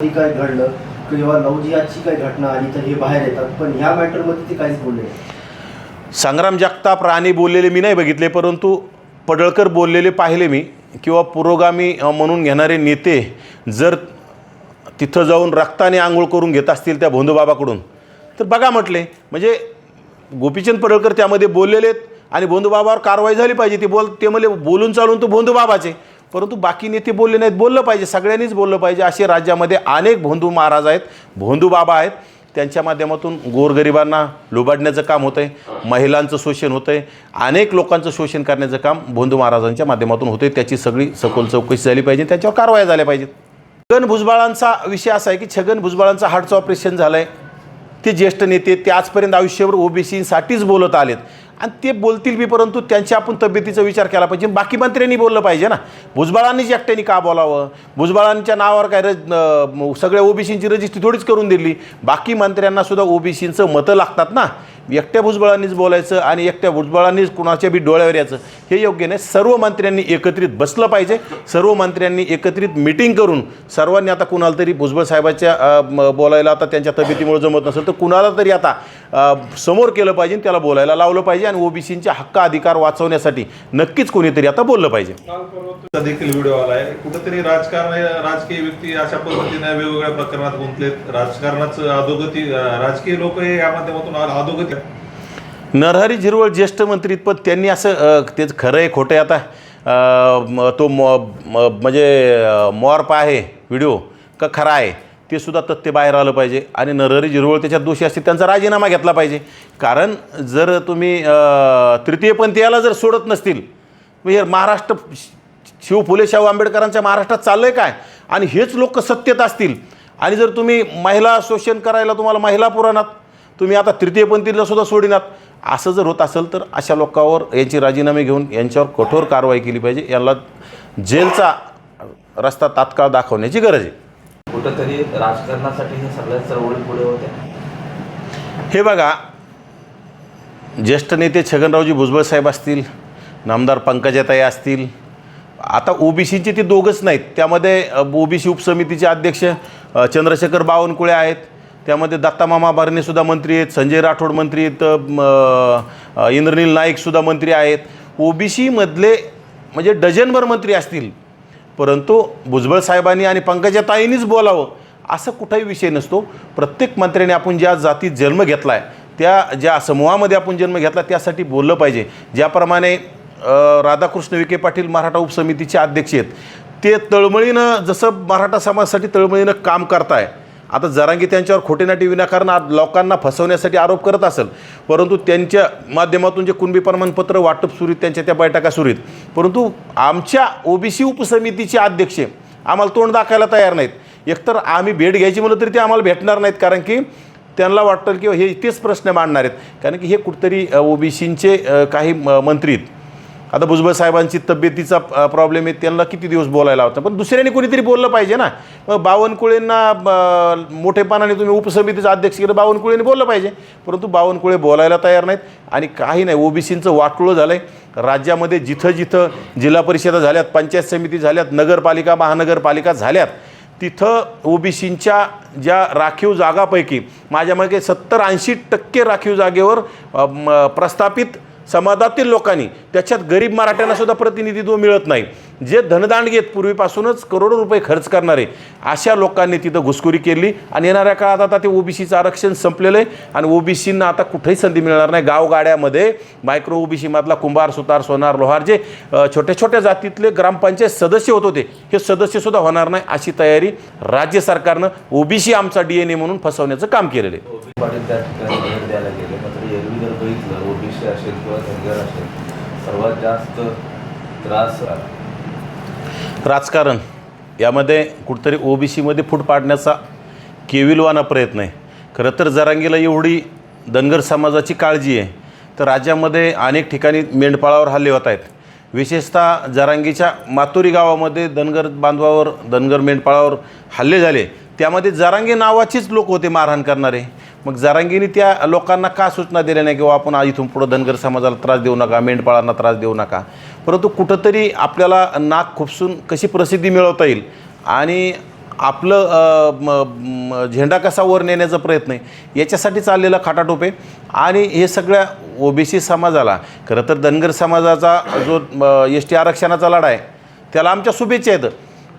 काय घडलं किंवा लवजिहादची काही घटना आली तर हे बाहेर येतात, पण ह्या मॅटरमध्ये ते काहीच बोलले नाही. संग्राम जगताप राणे बोललेले मी नाही बघितले, परंतु पडळकर बोललेले पाहिले मी. किंवा पुरोगामी म्हणून घेणारे नेते जर तिथं जाऊन रक्ताने आंघोळ करून घेत असतील त्या भोंदूबाबाकडून तर बघा म्हटले. म्हणजे गोपीचंद पडळकर त्यामध्ये बोललेले आहेत आणि भोंदूबाबावर कारवाई झाली पाहिजे. ते मला बोलून चालून तो भोंदूबाबाचे, परंतु बाकी नेते बोलले नाहीत. बोललं पाहिजे, सगळ्यांनीच बोललं पाहिजे. असे राज्यामध्ये अनेक भोंदू महाराज आहेत, भोंदूबाबा आहेत. त्यांच्या माध्यमातून गोरगरिबांना लुबाडण्याचं काम होतं आहे, महिलांचं शोषण होतं आहे, अनेक लोकांचं शोषण करण्याचं काम भोंदू महाराजांच्या माध्यमातून होतं आहे. त्याची सगळी सखोल चौकशी झाली पाहिजे, त्याच्यावर कारवाया झाल्या पाहिजेत. छगन भुजबळांचा विषय असा आहे की छगन भुजबळांचं हार्टचं ऑपरेशन झालं आहे. ते ज्येष्ठ नेते, ते आजपर्यंत आयुष्यभर ओबीसीसाठीच बोलत आलेत आणि ते बोलतील बी, परंतु त्यांच्या आपण तब्येतीचा विचार केला पाहिजे. बाकी मंत्र्यांनी बोललं पाहिजे ना. भुजबळांनीच एकट्याने का बोलावं? भुजबळांच्या नावावर काय सगळ्या ओबीसींची रजिस्ट्री थोडीच करून दिली. बाकी मंत्र्यांना सुद्धा ओबीसींचं मतं लागतात ना. एकट्या भुजबळांनीच बोलायचं आणि एकट्या भुजबळांनीच कुणाच्या बी डोळ्यावर यायचं हे योग्य नाही. सर्व मंत्र्यांनी एकत्रित बसलं पाहिजे. सर्व मंत्र्यांनी एकत्रित मिटिंग करून सर्वांनी आता कुणाला तरी भुजबळ साहेबाच्या बोलायला आता त्यांच्या तब्येतीमुळे जमत नसेल तर कुणाला तरी आता समोर केलं पाहिजे, त्याला बोलायला लावलं पाहिजे आणि ओबीसींचे हक्क अधिकार वाचवण्यासाठी नक्कीच कोणीतरी आता बोललं पाहिजे. देखील व्हिडिओ आलाय. कुठेतरी राजकीय व्यक्ती अशा पद्धतीने वेगवेगळ्या प्रकरणात गुंतलेत. राजकारणाचं अधोगती, राजकीय लोक या माध्यमातून अधोगती. नरहरी झिरवळ ज्येष्ठ मंत्री, पण त्यांनी असं तेच खरं आहे खोटं आहे आता तो म्हणजे मॉर्प आहे व्हिडिओ का खरा आहे ते सुद्धा तथ्य बाहेर आलं पाहिजे. आणि नरहरी झिरवळ त्याच्यात दोषी असतील त्यांचा राजीनामा घेतला पाहिजे. कारण जर तुम्ही तृतीयपंथीयाला जर सोडत नसतील, हे महाराष्ट्र शिव फुले शाहू आंबेडकरांच्या महाराष्ट्रात चाललं आहे काय? आणि हेच लोक सत्तेत असतील आणि जर तुम्ही महिला शोषण करायला तुम्हाला महिला पुराणात तुम्ही आता तृतीयपंथीला सुद्धा सोडिनात, असं जर होत असेल तर अशा लोकांवर यांची राजीनामे घेऊन यांच्यावर कठोर कारवाई केली पाहिजे. यांना जेलचा रस्ता तात्काळ दाखवण्याची गरज आहे. कुठंतरी राजकारणासाठी हे सगळ्या चळवळी पुढे होत्या. हे बघा, ज्येष्ठ नेते छगनरावजी भुजबळ साहेब असतील, नामदार पंकजाताई असतील, आता ओबीसीचे ते दोघंच नाहीत, त्यामध्ये ओबीसी उपसमितीचे अध्यक्ष चंद्रशेखर बावनकुळे आहेत, त्यामध्ये दत्तामामा बारणेसुद्धा मंत्री आहेत, संजय राठोड मंत्री आहेत, इंद्रनील नाईकसुद्धा मंत्री आहेत. ओबीसीमधले म्हणजे डझनभर मंत्री असतील, परंतु भुजबळ साहेबांनी आणि पंकजाताईंनीच बोलावं असं कुठाही विषय नसतो. प्रत्येक मंत्र्याने आपण ज्या जातीत जन्म घेतला आहे, त्या ज्या समूहामध्ये आपण जन्म घेतला त्यासाठी बोललं पाहिजे. ज्याप्रमाणे राधाकृष्ण विखे पाटील मराठा उपसमितीचे अध्यक्ष आहेत, ते तळमळीनं जसं मराठा समाजासाठी तळमळीनं काम करताय. आता जरांगी त्यांच्यावर खोटेनाटी विनाकारण लोकांना फसवण्यासाठी आरोप करत असेल, परंतु त्यांच्या माध्यमातून जे कुणबी प्रमाणपत्र वाटप सुरू आहेत, त्यांच्या त्या बैठका सुरू आहेत, परंतु आमच्या ओबीसी उपसमितीचे अध्यक्ष आम्हाला तोंड दाखवायला तयार नाहीत. एकतर आम्ही भेट घ्यायची म्हणलं तरी ते आम्हाला भेटणार नाहीत, कारण की त्यांना वाटतं की हे तेच प्रश्न मांडणार आहेत. कारण की हे कुठंतरी ओबीसींचे काही मंत्री आहेत. आता भुजबळ साहेबांची तब्येतीचा प्रॉब्लेम आहे, त्यांना किती दिवस बोलायला होता, पण दुसऱ्याने कोणीतरी बोललं पाहिजे ना. मग बावनकुळेंना मोठेपणाने तुम्ही उपसमितीचा अध्यक्ष केलं, बावनकुळेंनी बोललं पाहिजे, परंतु बावनकुळे बोलायला तयार नाहीत. आणि काही नाही, ओबीसींचं वाटोळं झालं आहे राज्यामध्ये. जिथं जिथं जिल्हा परिषदा झाल्यात, पंचायत समिती झाल्यात, नगरपालिका महानगरपालिका झाल्यात, तिथं ओबीसींच्या ज्या राखीव जागापैकी माझ्या मागे 70-80% राखीव जागेवर प्रस्थापित समाजातील लोकांनी, त्याच्यात गरीब मराठ्यांना सुद्धा प्रतिनिधित्व मिळत नाही. जे धनदांडगेत पूर्वीपासूनच करोडो रुपये खर्च करणारे अशा लोकांनी तिथं घुसखोरी केली. आणि येणाऱ्या काळात आता ते ओबीसीचं आरक्षण संपलेलं आहे आणि ओबीसींना आता कुठेही संधी मिळणार नाही. गावगाड्यामध्ये मायक्रो ओबीसीमधला कुंभार, सुतार, सोनार, लोहार जे छोट्या छोट्या जातीतले ग्रामपंचायत सदस्य होत होते, हे सदस्यसुद्धा होणार नाही. अशी तयारी राज्य सरकारनं ओबीसी आमचा DNA म्हणून फसवण्याचं काम केलेलं आहे. पाटील त्या ठिकाणी भेट द्यायला गेले, मात्र एरवी जर बघितलं ओबीसी असेल किंवा धनगर असेल, सर्वात जास्त त्रास राजकारण यामध्ये कुठंतरी ओबीसीमध्ये फूट पाडण्याचा केविलवाना प्रयत्न आहे. खरं तर जरांगीला एवढी धनगर समाजाची काळजी आहे तर राज्यामध्ये अनेक ठिकाणी मेंढपाळावर हल्ले होत आहेत. विशेषतः जरांगीच्या मातुरी गावामध्ये धनगर बांधवावर, धनगर मेंढपाळावर हल्ले झाले, त्यामध्ये जरांगे नावाचेच लोक होते मारहाण करणारे. मग जरांगीने त्या लोकांना का सूचना दिल्या नाही किंवा आपण इथून पुढं धनगर समाजाला त्रास देऊ नका, मेंढपाळांना त्रास देऊ नका. परंतु कुठंतरी आपल्याला नाक खुपसून कशी प्रसिद्धी मिळवता येईल आणि आपलं झेंडा कसा वर नेण्याचा प्रयत्न आहे याच्यासाठी चाललेला खटाटोप आहे. आणि हे सगळ्या ओबीसी समाजाला खरं तर धनगर समाजाचा जो ST आरक्षणाचा लढा आहे त्याला आमच्या शुभेच्छा आहेत,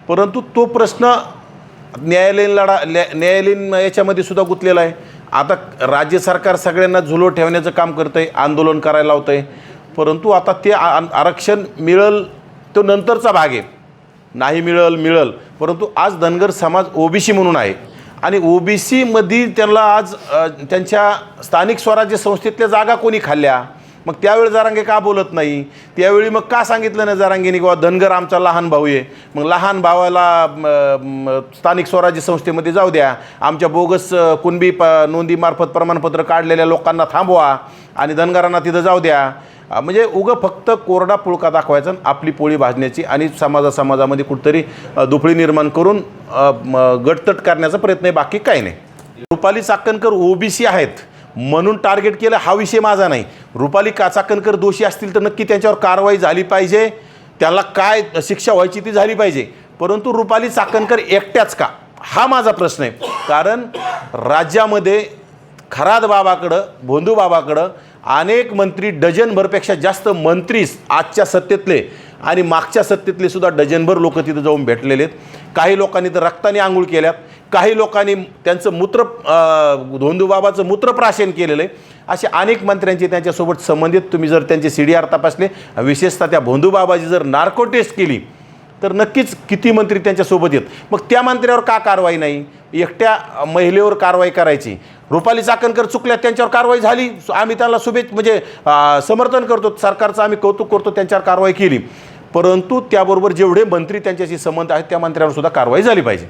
परंतु तो प्रश्न न्यायालयीन याच्यामध्ये सुद्धा गुंतलेला आहे. आता राज्य सरकार सगळ्यांना झुलवत ठेवण्याचं काम करतं आहे, आंदोलन करायला लावतं आहे, परंतु आता ते आरक्षण मिळेल तो नंतरचा भाग आहे. नाही मिळेल परंतु आज धनगर समाज ओबीसी म्हणून आहे आणि ओबीसीमध्ये त्यांना आज त्यांच्या स्थानिक स्वराज्य संस्थेतल्या जागा कोणी खाल्ल्या, मग त्यावेळी जरांगे का बोलत नाही? त्यावेळी मग का सांगितलं नाही जरांगेने किंवा धनगर आमचा लहान भाऊ आहे, मग लहान भावाला स्थानिक स्वराज्य संस्थेमध्ये जाऊ द्या, आमच्या बोगस कुणबी नोंदीमार्फत प्रमाणपत्र काढलेल्या लोकांना थांबवा आणि धनगरांना तिथं जाऊ द्या. म्हणजे उगं फक्त कोरडा पुळका दाखवायचा, आपली पोळी भाजण्याची आणि समाजामध्ये कुठंतरी दुफळी निर्माण करून गटतट करण्याचा प्रयत्न आहे, बाकी काही नाही. रुपाली चाकणकर ओबीसी आहेत म्हणून टार्गेट केलं हा विषय माझा नाही. रुपाली चाकणकर दोषी असतील तर नक्की त्यांच्यावर कारवाई झाली पाहिजे, त्याला काय शिक्षा व्हायची ती झाली पाहिजे, परंतु रुपाली चाकणकर एकट्याच का हा माझा प्रश्न आहे. कारण राज्यामध्ये खराद बाबाकडं भोंदू बाबाकडं अनेक मंत्री डझनभरपेक्षा जास्त मंत्री आजच्या सत्तेतले आणि मागच्या सत्तेतले सुद्धा डझनभर लोक तिथं जाऊन भेटलेले आहेत. काही लोकांनी तर रक्ताने आंघोळ केल्यात, काही लोकांनी त्यांचं धोंदूबाबाचं मूत्रप्राशन केलेलं आहे. असे अनेक मंत्र्यांचे त्यांच्यासोबत संबंधित तुम्ही जर त्यांचे CDR तपासले, विशेषतः त्या भोंदूबाबाची जर नार्को टेस्ट केली तर नक्कीच किती मंत्री त्यांच्यासोबत आहेत. मग त्या मंत्र्यावर का कारवाई नाही? एकट्या महिलेवर कारवाई करायची. रुपाली चाकणकर चुकल्या, त्यांच्यावर कारवाई झाली, आम्ही त्याला समर्थन करतो, सरकारचं आम्ही कौतुक करतो, त्यांच्यावर कारवाई केली, परंतु त्याबरोबर जेवढे मंत्री त्यांच्याशी संबंध आहेत त्या मंत्र्यांवर सुद्धा कारवाई झाली पाहिजे.